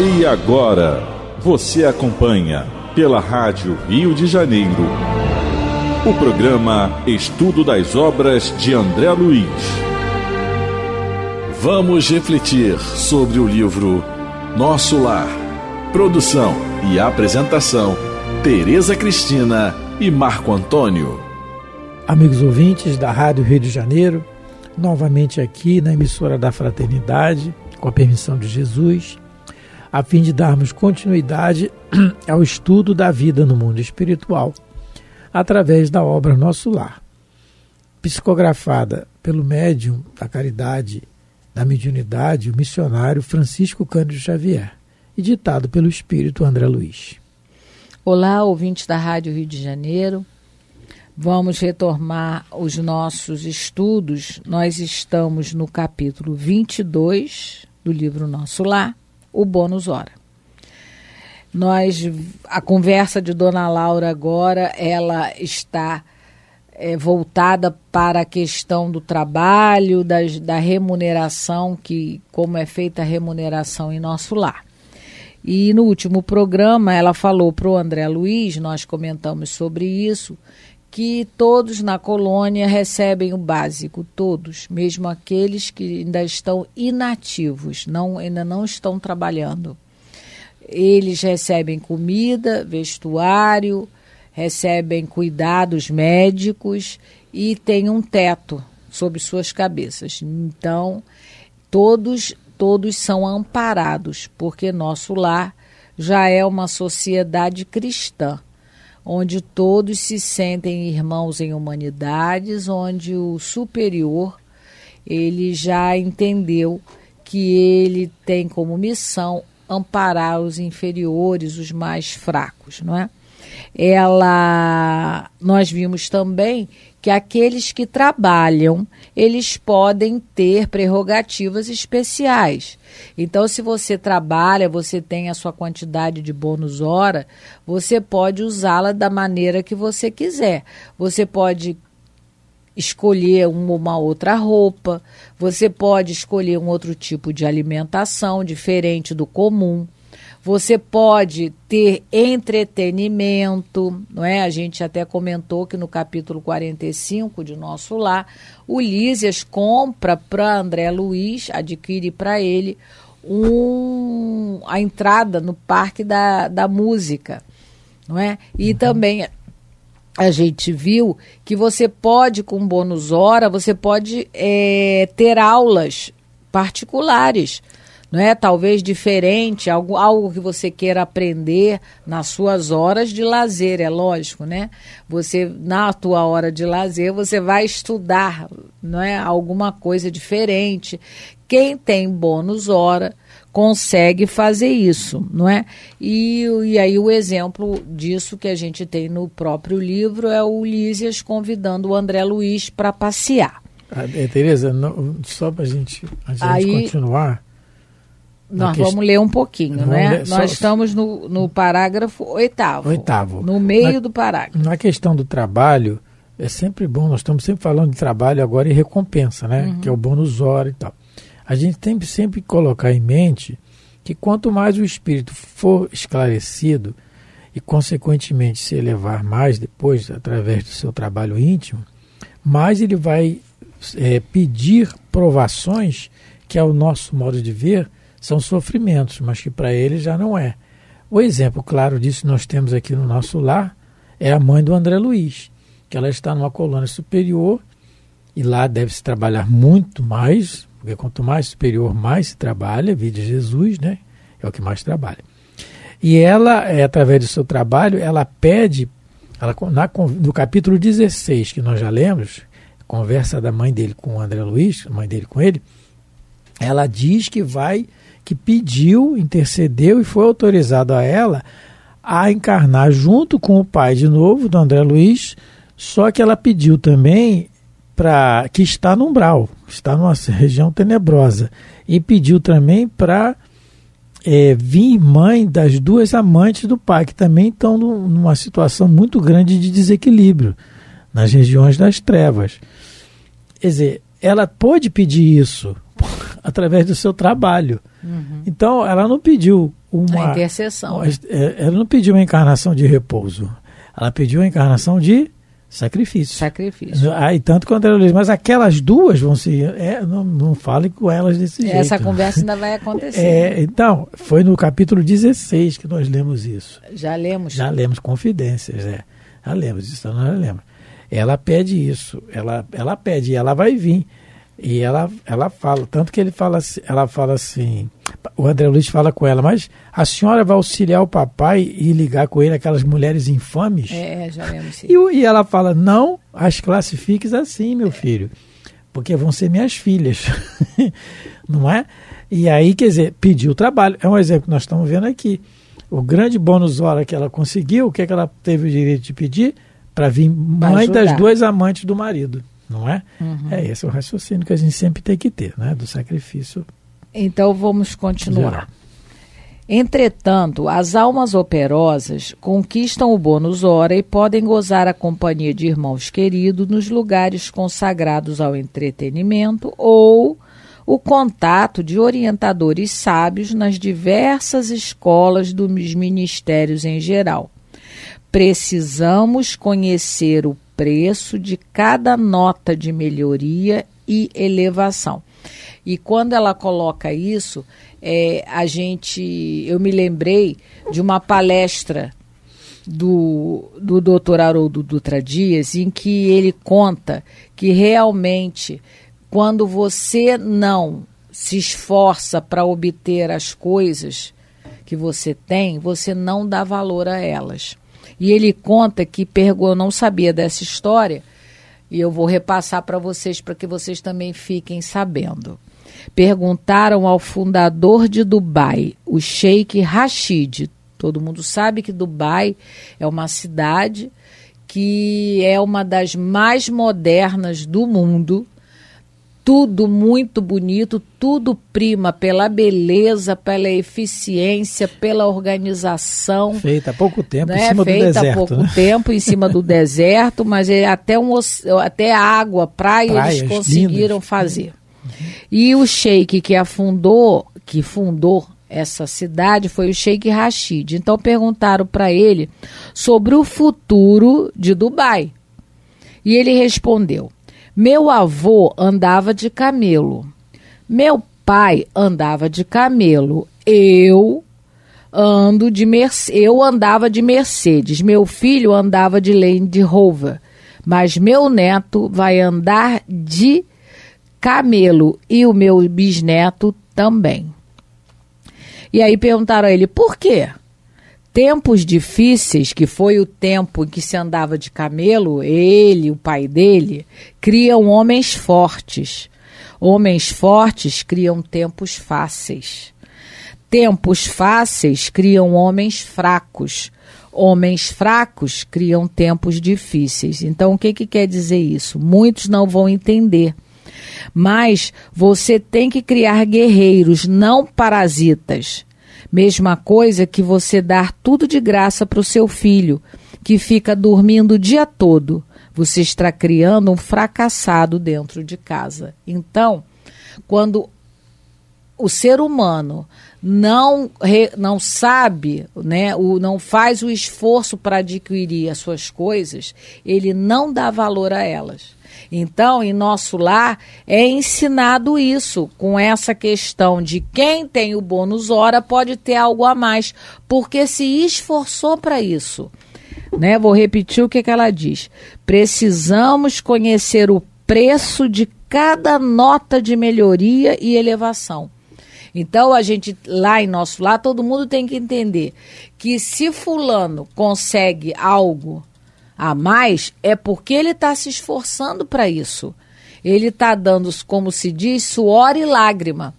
E agora, você acompanha pela Rádio Rio de Janeiro o programa Estudo das Obras de André Luiz. Vamos refletir sobre o livro Nosso Lar. Produção e apresentação, Tereza Cristina e Marco Antônio. Amigos ouvintes da Rádio Rio de Janeiro, novamente aqui na emissora da Fraternidade, com a permissão de Jesus, a fim de darmos continuidade ao estudo da vida no mundo espiritual, através da obra Nosso Lar, psicografada pelo médium da caridade, da mediunidade, o missionário Francisco Cândido Xavier, e ditado pelo Espírito André Luiz. Olá, ouvintes da Rádio Rio de Janeiro. Vamos retomar os nossos estudos. Nós estamos no capítulo 22 do livro Nosso Lar, o bônus hora. A conversa de Dona Laura agora, ela está voltada para a questão do trabalho, da remuneração, como é feita a remuneração em nosso lar. E no último programa ela falou para o André Luiz, nós comentamos sobre isso, que todos na colônia recebem o básico, todos, mesmo aqueles que ainda estão inativos, ainda não estão trabalhando. Eles recebem comida, vestuário, recebem cuidados médicos e têm um teto sobre suas cabeças. Então, todos são amparados, porque nosso lar já é uma sociedade cristã, onde todos se sentem irmãos em humanidades, onde o superior, ele já entendeu que ele tem como missão amparar os inferiores, os mais fracos, não é? Nós vimos também que aqueles que trabalham, eles podem ter prerrogativas especiais. Então, se você trabalha, você tem a sua quantidade de bônus hora, você pode usá-la da maneira que você quiser. Você pode escolher uma outra roupa, você pode escolher um outro tipo de alimentação diferente do comum. Você pode ter entretenimento, não é? A gente até comentou que no capítulo 45 de Nosso Lar, o Lísias compra para André Luiz, adquire para ele a entrada no Parque da Música, não é? E também a gente viu que você pode, com bônus hora, você pode ter aulas particulares, não é? Talvez diferente, algo que você queira aprender nas suas horas de lazer, é lógico, né? Você, na tua hora de lazer, você vai estudar, não é? Alguma coisa diferente. Quem tem bônus hora consegue fazer isso, não é? E aí o exemplo disso que a gente tem no próprio livro é o Lísias convidando o André Luiz para passear. Tereza, só para antes de continuar... Nós vamos ler um pouquinho, né? Nós estamos no parágrafo 8º. No meio do parágrafo. Na questão do trabalho, é sempre bom, nós estamos sempre falando de trabalho agora e recompensa, né? Uhum. Que é o bônus hora e tal. A gente tem que sempre colocar em mente que quanto mais o espírito for esclarecido e, consequentemente, se elevar mais depois, através do seu trabalho íntimo, mais ele vai pedir provações que, ao nosso modo de ver, são sofrimentos, mas que para ele já não é. O exemplo claro disso nós temos aqui no Nosso Lar é a mãe do André Luiz, que ela está numa colônia superior e lá deve-se trabalhar muito mais, porque quanto mais superior, mais se trabalha, vide Jesus, né? É o que mais trabalha. E ela, através do seu trabalho, ela pede, no capítulo 16, que nós já lemos, conversa da mãe dele com o André Luiz, a mãe dele com ele, ela diz que pediu, intercedeu e foi autorizado a ela a encarnar junto com o pai de novo, do André Luiz, só que ela pediu também que está no umbral, está numa região tenebrosa, e pediu também para vir mãe das duas amantes do pai, que também estão numa situação muito grande de desequilíbrio, nas regiões das trevas. Quer dizer, ela pôde pedir isso através do seu trabalho. Uhum. Então, ela não pediu uma... A intercessão. Ela não pediu uma encarnação de repouso. Ela pediu uma encarnação de sacrifício. Sacrifício. Aí, tanto quanto ela diz, mas aquelas duas vão se... não fale com elas desse jeito. Essa conversa ainda vai acontecer. Então, foi no capítulo 16 que nós lemos isso. Já lemos? Já lemos Confidências, Já lemos isso, nós já lemos. Ela pede isso, ela pede, e ela vai vir. E ela fala, tanto que ela fala assim, o André Luiz fala com ela, mas a senhora vai auxiliar o papai e ligar com ele aquelas mulheres infames? Já lembro sim. E ela fala, não as classifiques assim, meu filho, porque vão ser minhas filhas, não é? E aí, quer dizer, pediu trabalho, é um exemplo que nós estamos vendo aqui. O grande bônus hora que ela conseguiu, o que ela teve o direito de pedir? Para vir mãe das duas amantes do marido. Não é? Uhum. Esse é o raciocínio que a gente sempre tem que ter, né? Do sacrifício. Então vamos continuar. Geral. Entretanto, as almas operosas conquistam o bônus hora e podem gozar a companhia de irmãos queridos nos lugares consagrados ao entretenimento ou o contato de orientadores sábios nas diversas escolas dos ministérios em geral. Precisamos conhecer o preço de cada nota de melhoria e elevação. E quando ela coloca isso, eu me lembrei de uma palestra do Dr. Haroldo Dutra Dias, em que ele conta que realmente, quando você não se esforça para obter as coisas que você tem, você não dá valor a elas. E ele conta que eu não sabia dessa história, e eu vou repassar para vocês, para que vocês também fiquem sabendo. Perguntaram ao fundador de Dubai, o Sheikh Rashid. Todo mundo sabe que Dubai é uma cidade que é uma das mais modernas do mundo. Tudo muito bonito, tudo prima pela beleza, pela eficiência, pela organização. Feita há pouco tempo, em cima do deserto. Feita há pouco tempo, em cima do deserto, mas até água, praias eles conseguiram lindas fazer. E o sheik que fundou essa cidade foi o Sheikh Rashid. Então perguntaram para ele sobre o futuro de Dubai. E ele respondeu: meu avô andava de camelo, meu pai andava de camelo, eu andava de Mercedes, meu filho andava de Land Rover, mas meu neto vai andar de camelo e o meu bisneto também. E aí perguntaram a ele, por quê? Tempos difíceis, que foi o tempo em que se andava de camelo, ele, o pai dele, criam homens fortes. Homens fortes criam tempos fáceis. Tempos fáceis criam homens fracos. Homens fracos criam tempos difíceis. Então, o que quer dizer isso? Muitos não vão entender. Mas você tem que criar guerreiros, não parasitas. Mesma coisa que você dar tudo de graça para o seu filho, que fica dormindo o dia todo. Você está criando um fracassado dentro de casa. Então, quando o ser humano não sabe, né, não faz o esforço para adquirir as suas coisas, ele não dá valor a elas. Então, em nosso lar, é ensinado isso, com essa questão de quem tem o bônus hora pode ter algo a mais, porque se esforçou para isso. Né? Vou repetir o que ela diz. Precisamos conhecer o preço de cada nota de melhoria e elevação. Então, a gente, lá em nosso lar, todo mundo tem que entender que se fulano consegue algo a mais, é porque ele está se esforçando para isso. Ele está dando, como se diz, suor e lágrima.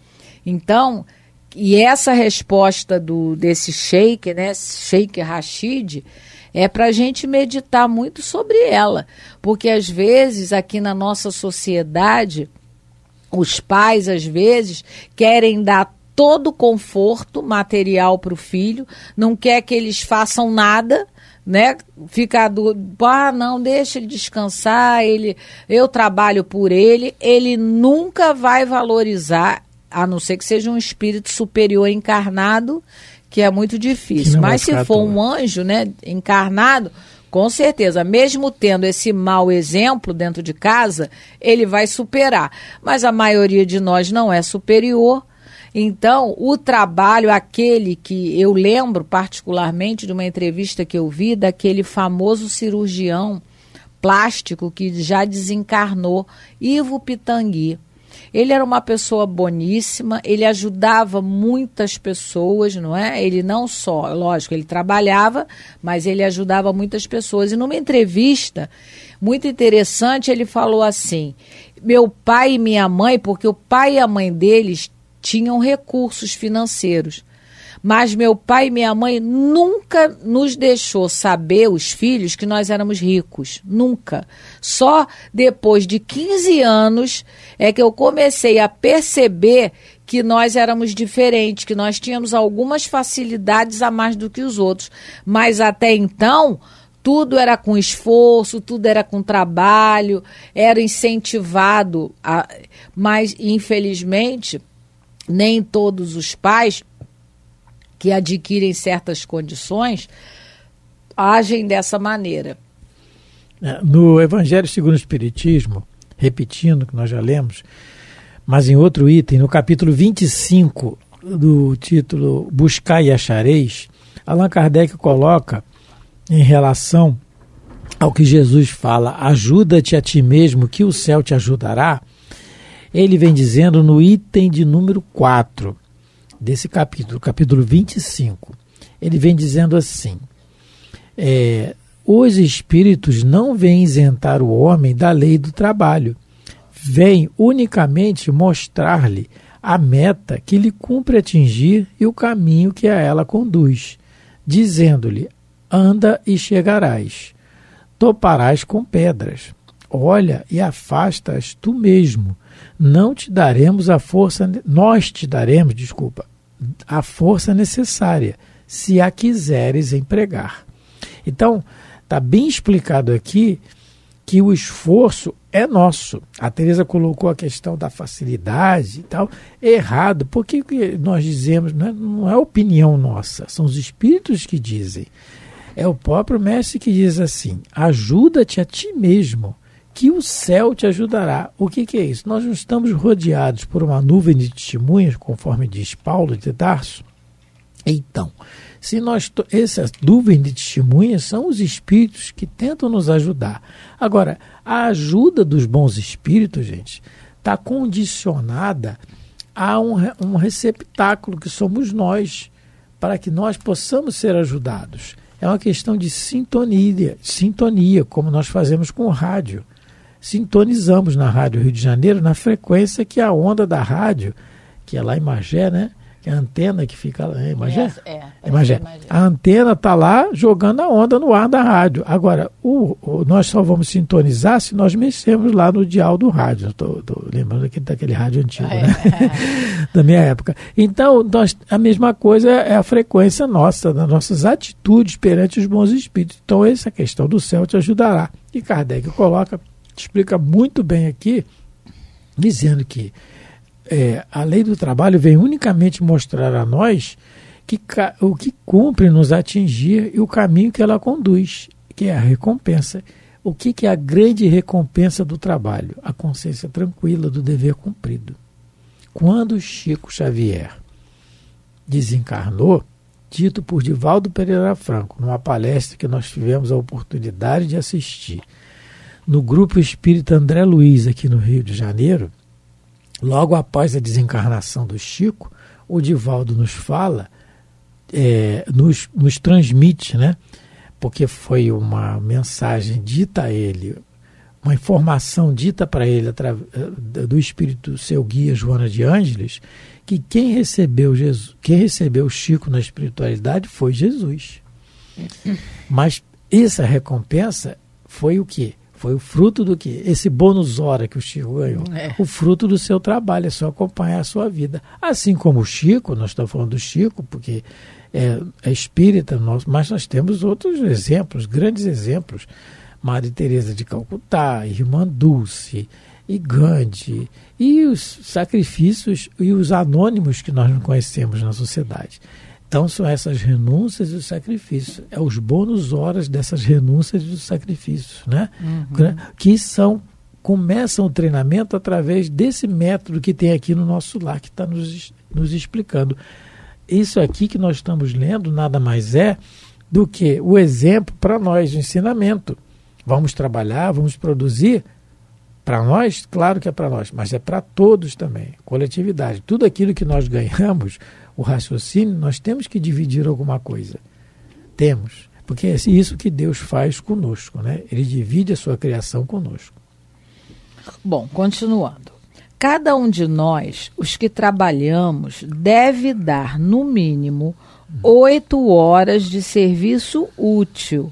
Então, e essa resposta desse sheik, né, Sheikh Rashid, é para a gente meditar muito sobre ela. Porque, às vezes, aqui na nossa sociedade, os pais, às vezes, querem dar todo o conforto material para o filho, não quer que eles façam nada, né? Fica não, deixa ele descansar, eu trabalho por ele nunca vai valorizar, a não ser que seja um espírito superior encarnado que é muito difícil. Mas se for um anjo, né, encarnado, com certeza, mesmo tendo esse mau exemplo dentro de casa, ele vai superar. Mas a maioria de nós não é superior. Então, o trabalho, aquele que eu lembro particularmente de uma entrevista que eu vi, daquele famoso cirurgião plástico que já desencarnou, Ivo Pitangui. Ele era uma pessoa boníssima, ele ajudava muitas pessoas, não é? Ele não só, lógico, ele trabalhava, mas ele ajudava muitas pessoas. E numa entrevista muito interessante, ele falou assim, meu pai e minha mãe, porque o pai e a mãe deles tinham recursos financeiros, mas meu pai e minha mãe nunca nos deixou saber, os filhos, que nós éramos ricos. Nunca. Só depois de 15 anos é que eu comecei a perceber que nós éramos diferentes, que nós tínhamos algumas facilidades a mais do que os outros. Mas até então, tudo era com esforço, tudo era com trabalho, era incentivado. Mas, infelizmente, nem todos os pais que adquirem certas condições, agem dessa maneira. No Evangelho segundo o Espiritismo, repetindo que nós já lemos, mas em outro item, no capítulo 25 do título Buscai e Achareis, Allan Kardec coloca em relação ao que Jesus fala, ajuda-te a ti mesmo que o céu te ajudará, ele vem dizendo no item de número 4, desse capítulo 25, ele vem dizendo assim, os espíritos não vêm isentar o homem da lei do trabalho, vêm unicamente mostrar-lhe a meta que lhe cumpre atingir e o caminho que a ela conduz, dizendo-lhe, anda e chegarás, toparás com pedras, olha e afasta-as tu mesmo, nós te daremos a força necessária, se a quiseres empregar. Então, está bem explicado aqui que o esforço é nosso. A Teresa colocou a questão da facilidade e tal, errado, porque nós dizemos, não é opinião nossa, são os espíritos que dizem. É o próprio mestre que diz assim, ajuda-te a ti mesmo, que o céu te ajudará. O que é isso? Nós não estamos rodeados por uma nuvem de testemunhas, conforme diz Paulo de Tarso? Então, essa nuvem de testemunhas são os espíritos que tentam nos ajudar. Agora, a ajuda dos bons espíritos, gente, está condicionada a um receptáculo que somos nós, para que nós possamos ser ajudados. É uma questão de sintonia, como nós fazemos com o rádio. Sintonizamos na Rádio Rio de Janeiro na frequência que a onda da rádio, que é lá em Magé, né? Que é a antena que fica lá em Magé. É Magé. A antena está lá jogando a onda no ar da rádio. Agora, nós só vamos sintonizar se nós mexermos lá no dial do rádio. Estou lembrando aqui daquele rádio antigo, né? Da minha época. Então, a mesma coisa é a frequência nossa, das nossas atitudes perante os bons espíritos. Então, essa questão do céu te ajudará. E Kardec explica muito bem aqui, dizendo que a lei do trabalho vem unicamente mostrar a nós o que cumpre nos atingir e o caminho que ela conduz, que é a recompensa. O que é a grande recompensa do trabalho? A consciência tranquila do dever cumprido. Quando Chico Xavier desencarnou, dito por Divaldo Pereira Franco, numa palestra que nós tivemos a oportunidade de assistir, no Grupo Espírita André Luiz, aqui no Rio de Janeiro, logo após a desencarnação do Chico, o Divaldo nos fala, nos transmite, né? Porque foi uma mensagem dita a ele, uma informação dita para ele do Espírito seu guia Joana de Ângeles, que quem recebeu o Chico na espiritualidade foi Jesus. Mas essa recompensa foi o quê? Foi o fruto do quê? Esse bônus hora que o Chico ganhou. O fruto do seu trabalho, é só acompanhar a sua vida. Assim como o Chico, nós estamos falando do Chico, porque é espírita, mas nós temos outros exemplos, grandes exemplos. Maria Teresa de Calcutá, Irmã Dulce, e Gandhi, e os sacrifícios e os anônimos que nós não conhecemos na sociedade. Então são essas renúncias e os sacrifícios. É os bônus horas dessas renúncias e dos sacrifícios, né? Que começam o treinamento através desse método que tem aqui no nosso lar, que está nos explicando. Isso aqui que nós estamos lendo nada mais é do que o exemplo para nós, o ensinamento. Vamos trabalhar, vamos produzir. Para nós, claro que é para nós, mas é para todos também, coletividade. Tudo aquilo que nós ganhamos, o raciocínio, nós temos que dividir alguma coisa. Temos. Porque é isso que Deus faz conosco, né? Ele divide a sua criação conosco. Bom, continuando. Cada um de nós, os que trabalhamos, deve dar, no mínimo, 8 horas de serviço útil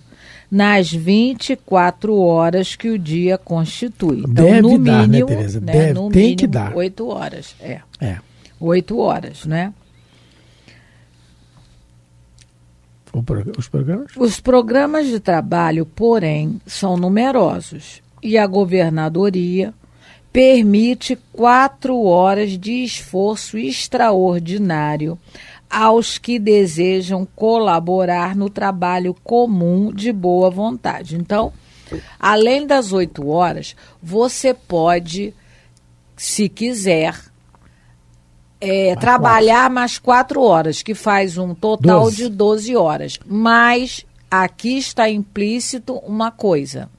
nas 24 horas que o dia constitui. Então, deve no dar, mínimo, né, Tereza? né, Deve, no tem mínimo, que dar. 8 horas. 8 horas, né? Os programas? Os programas de trabalho, porém, são numerosos e a governadoria permite 4 horas de esforço extraordinário aos que desejam colaborar no trabalho comum de boa vontade. Então, além das 8 horas, você pode, se quiser, trabalhar mais 4 horas, que faz um total de 12 horas. Mas aqui está implícito uma coisa: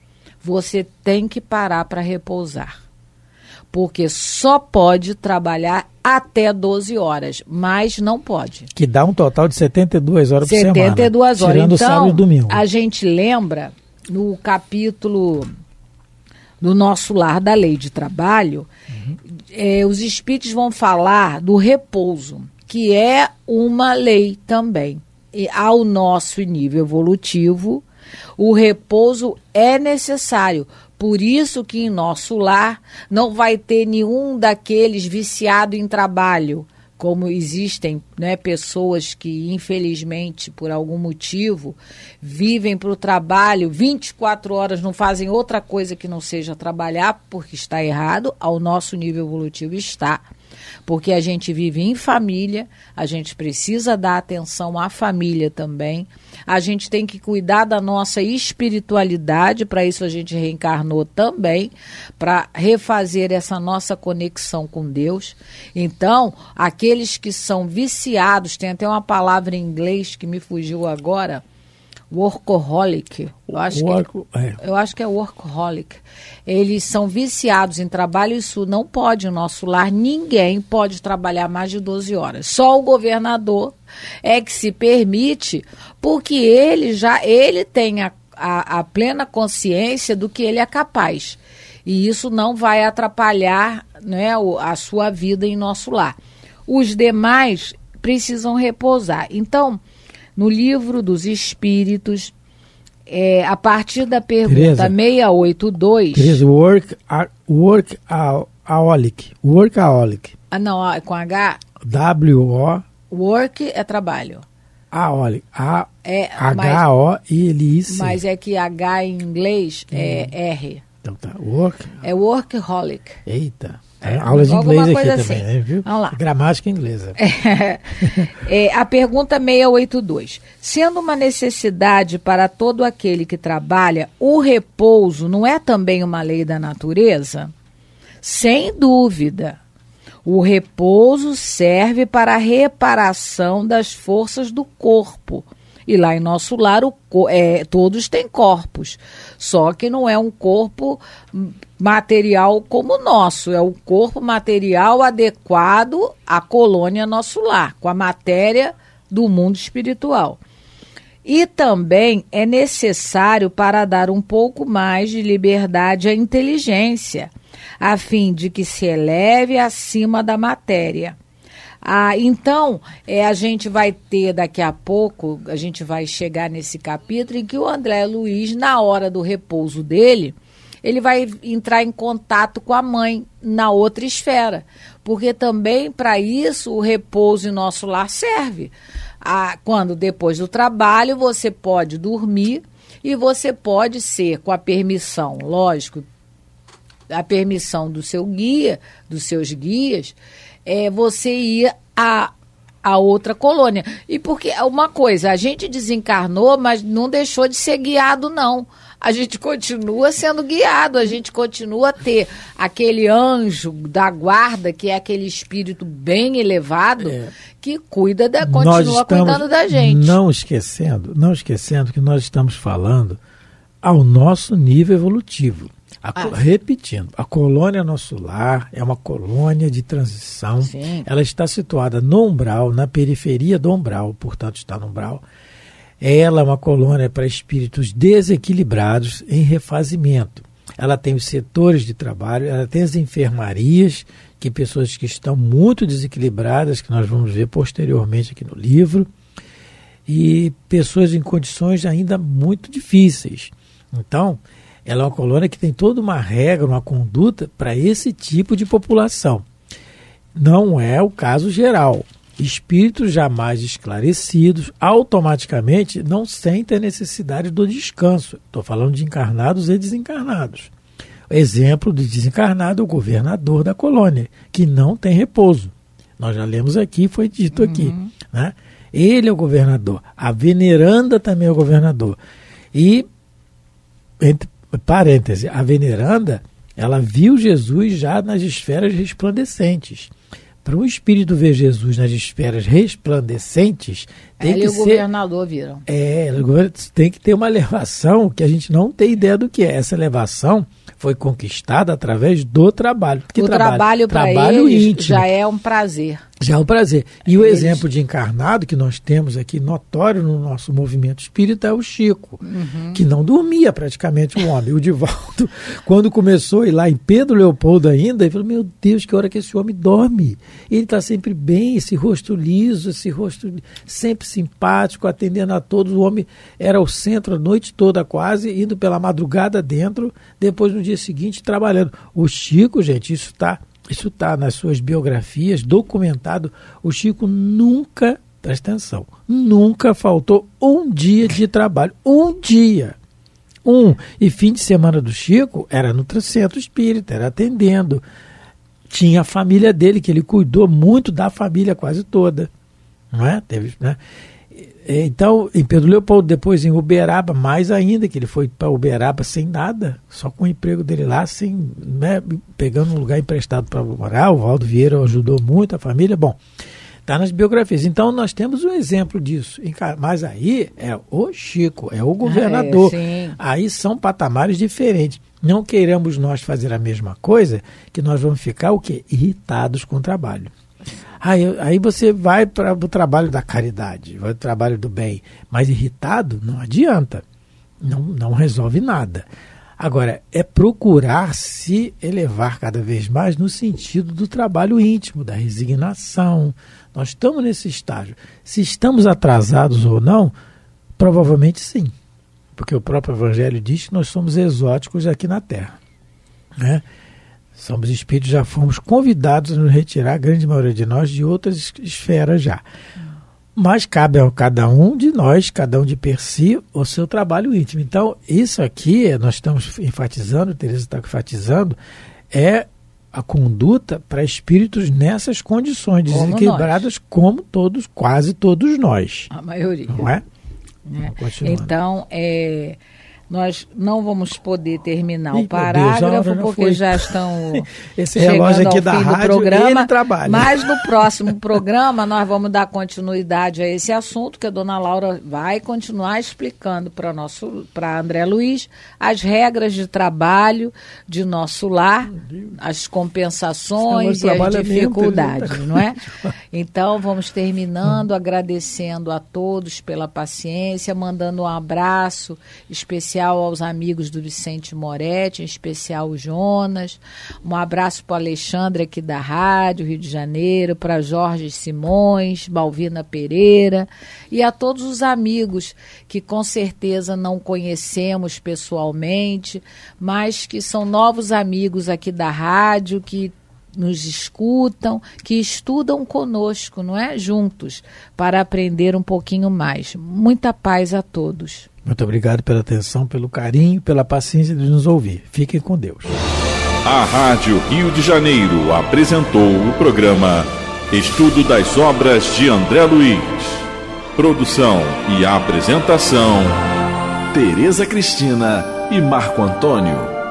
você tem que parar para repousar. Porque só pode trabalhar até 12 horas, mas não pode. Que dá um total de 72 horas por semana. 72 horas. Tirando então, sábado e domingo. A gente lembra, no capítulo do Nosso Lar da Lei de Trabalho, os espíritos vão falar do repouso, que é uma lei também. E ao nosso nível evolutivo, o repouso é necessário. Por isso que em nosso lar não vai ter nenhum daqueles viciado em trabalho, como existem, né, pessoas que, infelizmente, por algum motivo, vivem para o trabalho 24 horas, não fazem outra coisa que não seja trabalhar, porque está errado, ao nosso nível evolutivo está. Porque a gente vive em família, a gente precisa dar atenção à família também, a gente tem que cuidar da nossa espiritualidade, para isso a gente reencarnou também, para refazer essa nossa conexão com Deus. Então, aqueles que são viciados, tem até uma palavra em inglês que me fugiu agora, workaholic, eu acho que é workaholic. Eles são viciados em trabalho, isso não pode no nosso lar, ninguém pode trabalhar mais de 12 horas. Só o governador é que se permite, porque ele tem a plena consciência do que ele é capaz. E isso não vai atrapalhar, né, a sua vida em nosso lar. Os demais precisam repousar. Então, no Livro dos Espíritos, a partir da pergunta Tereza, 682... Tereza, workaholic. Não, com H... W-O... Work é trabalho. Aholic. H-O-I-L-I-C. Mas é que H em inglês é R. Então tá, work... É workaholic. Eita... Aula de inglês aqui assim. também, né, viu? Vamos lá. Gramática inglesa. A pergunta 682. Sendo uma necessidade para todo aquele que trabalha, o repouso não é também uma lei da natureza? Sem dúvida. O repouso serve para a reparação das forças do corpo. E lá em nosso lar, todos têm corpos. Só que não é um corpo material como o nosso. É o corpo material adequado à colônia nosso lar, com a matéria do mundo espiritual. E também é necessário para dar um pouco mais de liberdade à inteligência, a fim de que se eleve acima da matéria. Então, a gente vai ter daqui a pouco, a gente vai chegar nesse capítulo em que o André Luiz, na hora do repouso dele, ele vai entrar em contato com a mãe na outra esfera. Porque também, para isso, o repouso em nosso lar serve. Quando depois do trabalho, você pode dormir e você pode ser, com a permissão, lógico, a permissão do seu guia, dos seus guias, você ir a outra colônia. E porque uma coisa, a gente desencarnou, mas não deixou de ser guiado, não. A gente continua sendo guiado, a gente continua a ter aquele anjo da guarda, que é aquele espírito bem elevado, que continua cuidando da gente. Não esquecendo que nós estamos falando ao nosso nível evolutivo. Repetindo, a colônia Nosso Lar é uma colônia de transição. Sim. Ela está situada no umbral, na periferia do umbral, portanto está no umbral. Ela é uma colônia para espíritos desequilibrados em refazimento. Ela tem os setores de trabalho, ela tem as enfermarias, que pessoas que estão muito desequilibradas, que nós vamos ver posteriormente aqui no livro, e pessoas em condições ainda muito difíceis. Então, ela é uma colônia que tem toda uma regra, uma conduta para esse tipo de população. Não é o caso geral. Espíritos jamais esclarecidos automaticamente não sentem a necessidade do descanso. Estou falando de encarnados e desencarnados. Exemplo de desencarnado é o governador da colônia, que não tem repouso. Nós já lemos aqui, foi dito aqui. Né? Ele é o governador. A veneranda também é o governador. E, entre parênteses, a veneranda, ela viu Jesus já nas esferas resplandecentes. Para um espírito ver Jesus nas esferas resplandecentes, tem que ser... o governador viram. Tem que ter uma elevação que a gente não tem ideia do que é. Essa elevação foi conquistada através do trabalho. O trabalho para eles íntimo. Já é um prazer. Já é um prazer. E o exemplo de encarnado que nós temos aqui, notório no nosso movimento espírita, é o Chico, que não dormia praticamente o homem. O Divaldo, quando começou a ir lá em Pedro Leopoldo ainda, ele falou, meu Deus, que hora que esse homem dorme. Ele está sempre bem, esse rosto liso, esse rosto sempre simpático, atendendo a todos. O homem era o centro a noite toda quase, indo pela madrugada dentro, depois no dia seguinte trabalhando. O Chico, gente, isso está nas suas biografias, documentado. O Chico nunca, presta atenção, nunca faltou um dia de trabalho. Um dia. E fim de semana do Chico era no centro espírita, era atendendo. Tinha a família dele, que ele cuidou muito da família quase toda. Não é? Teve, né? Então, em Pedro Leopoldo, depois em Uberaba, mais ainda, que ele foi para Uberaba sem nada, só com o emprego dele lá, sem, né, pegando um lugar emprestado para morar. O Valdo Vieira ajudou muito a família. Bom, está nas biografias. Então, nós temos um exemplo disso. Mas aí é o Chico, é o governador. Aí são patamares diferentes. Não queremos nós fazer a mesma coisa, que nós vamos ficar o quê? Irritados com o trabalho. Aí você vai para o trabalho da caridade, vai para o trabalho do bem, mas irritado não adianta, não resolve nada. Agora, é procurar se elevar cada vez mais no sentido do trabalho íntimo, da resignação. Nós estamos nesse estágio. Se estamos atrasados ou não, provavelmente sim, porque o próprio Evangelho diz que nós somos exóticos aqui na Terra, né? Somos espíritos, já fomos convidados a nos retirar, a grande maioria de nós, de outras esferas já. Mas cabe a cada um de nós, cada um de per si, o seu trabalho íntimo. Então, isso aqui, nós estamos enfatizando, Tereza está enfatizando, é a conduta para espíritos nessas condições, desequilibradas como todos, quase todos nós. A maioria. Não é? Então, nós não vamos poder terminar o parágrafo, porque já estão esse relógio aqui da rádio, programa, trabalha. Mas no próximo programa nós vamos dar continuidade a esse assunto, que a dona Laura vai continuar explicando para André Luiz as regras de trabalho de Nosso Lar, as compensações e as dificuldades, não é? Então vamos terminando, agradecendo a todos pela paciência, mandando um abraço especial aos amigos do Vicente Moretti, em especial o Jonas. Um abraço para o Alexandre aqui da rádio, Rio de Janeiro, para Jorge Simões, Balvina Pereira e a todos os amigos que com certeza não conhecemos pessoalmente, mas que são novos amigos aqui da rádio, que nos escutam, que estudam conosco, não é? Juntos, para aprender um pouquinho mais. Muita paz a todos. Muito obrigado pela atenção, pelo carinho, pela paciência de nos ouvir. Fiquem com Deus. A Rádio Rio de Janeiro apresentou o programa Estudo das obras de André Luiz. Produção e apresentação, Tereza Cristina e Marco Antônio.